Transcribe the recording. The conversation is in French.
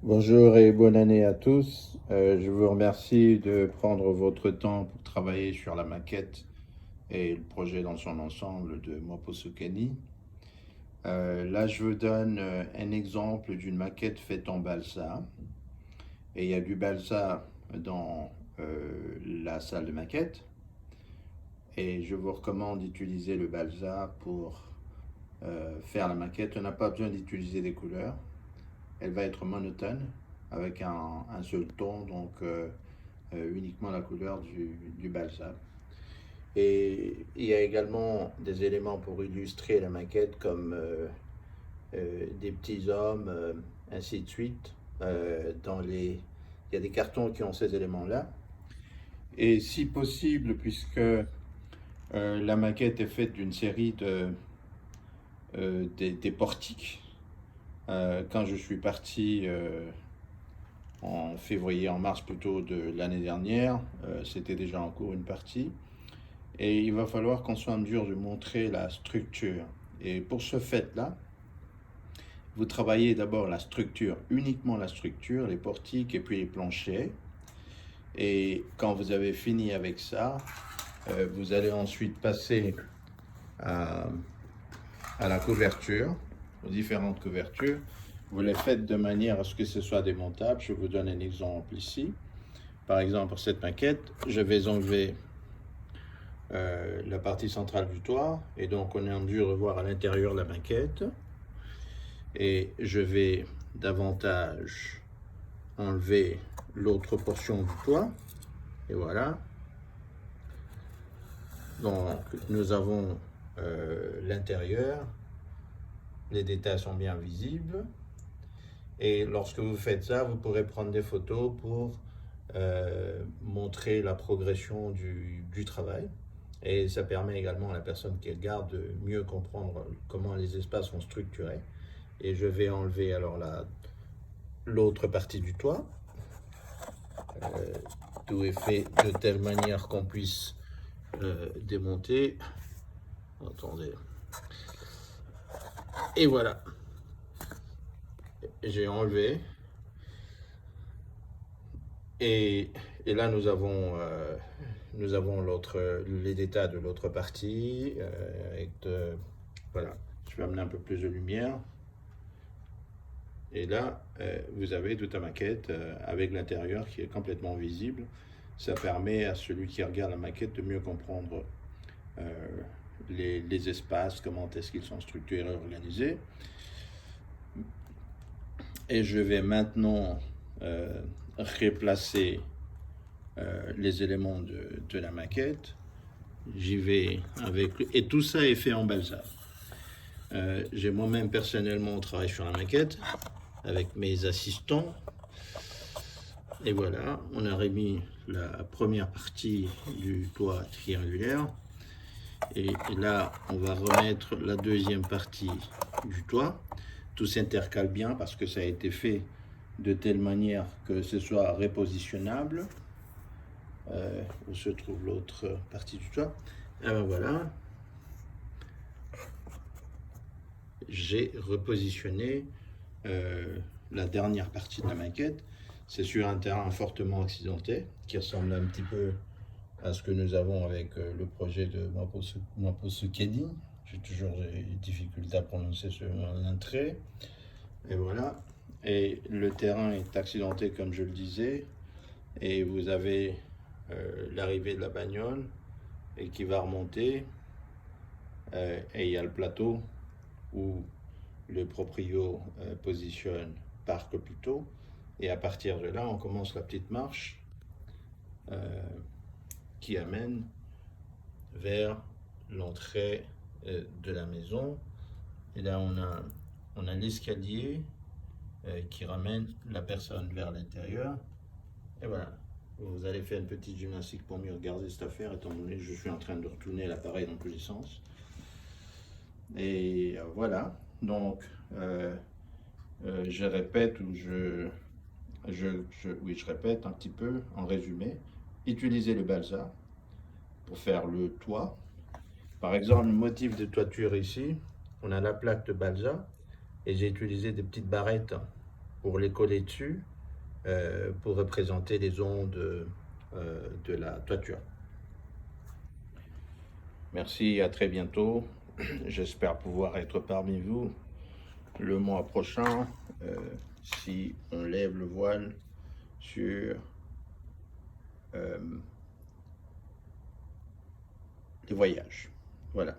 Bonjour et bonne année à tous. Je vous remercie de prendre votre temps pour travailler sur la maquette et le projet dans son ensemble de Moposukeni. Là, je vous donne un exemple d'une maquette faite en balsa. Et il y a du balsa dans la salle de maquette. Et je vous recommande d'utiliser le balsa pour faire la maquette. On n'a pas besoin d'utiliser des couleurs. Elle va être monotone avec un seul ton, donc uniquement la couleur du balsa. Et il y a également des éléments pour illustrer la maquette comme des petits hommes, ainsi de suite. Il y a des cartons qui ont ces éléments-là. Et si possible, puisque la maquette est faite d'une série des portiques, quand je suis parti en février, en mars plutôt de l'année dernière, c'était déjà en cours une partie. Et il va falloir qu'on soit en mesure de montrer la structure. Et pour ce fait-là, vous travaillez d'abord la structure, uniquement la structure, les portiques et puis les planchers. Et quand vous avez fini avec ça, vous allez ensuite passer à, à la couverture, aux différentes couvertures. Vous les faites de manière à ce que ce soit démontable. Je vous donne un exemple ici. Par exemple, pour cette maquette, je vais enlever la partie centrale du toit, et donc on est en mesure de voir à l'intérieur la maquette. Et je vais davantage enlever l'autre portion du toit. Et voilà. Donc nous avons l'intérieur. Les détails sont bien visibles. Et lorsque vous faites ça, vous pourrez prendre des photos pour montrer la progression du travail. Et ça permet également à la personne qui regarde de mieux comprendre comment les espaces sont structurés. Et je vais enlever alors l'autre partie du toit. Tout est fait de telle manière qu'on puisse démonter. Attendez. Et voilà. J'ai enlevé. Et là, nous avons les détails de l'autre partie. Voilà, je vais amener un peu plus de lumière. Et là, vous avez toute la maquette avec l'intérieur qui est complètement visible. Ça permet à celui qui regarde la maquette de mieux comprendre les espaces, comment est-ce qu'ils sont structurés et organisés. Et je vais maintenant replacer les éléments de la maquette. J'y vais avec... Et tout ça est fait en balsa. J'ai moi-même personnellement travaillé sur la maquette avec mes assistants. Et voilà, on a remis la première partie du toit triangulaire. Et là, on va remettre la deuxième partie du toit. Tout s'intercale bien parce que ça a été fait de telle manière que ce soit repositionnable. Où se trouve l'autre partie du toit. Et ben voilà. J'ai repositionné la dernière partie de la maquette. C'est sur un terrain fortement accidenté qui ressemble un petit peu à ce que nous avons avec le projet de Moposukeni. J'ai toujours des difficultés à prononcer ce trait. Et voilà. Et le terrain est accidenté comme je le disais. Et vous avez l'arrivée de la bagnole et qui va remonter. Et il y a le plateau où le proprio positionne, parque plutôt. Et à partir de là, on commence la petite marche qui amène vers l'entrée de la maison. Et là, on a l'escalier qui ramène la personne vers l'intérieur. Et voilà. Vous allez faire une petite gymnastique pour mieux regarder cette affaire, étant donné que je suis en train de retourner l'appareil dans tous les sens. Et voilà. Donc, je répète ou oui, je répète un petit peu en résumé. Utilisez le balsa pour faire le toit. Par exemple, le motif de toiture ici, on a la plaque de balsa et j'ai utilisé des petites barrettes pour les coller dessus, pour représenter les ondes de la toiture. Merci, à très bientôt. J'espère pouvoir être parmi vous le mois prochain, si on lève le voile sur les voyages. Voilà.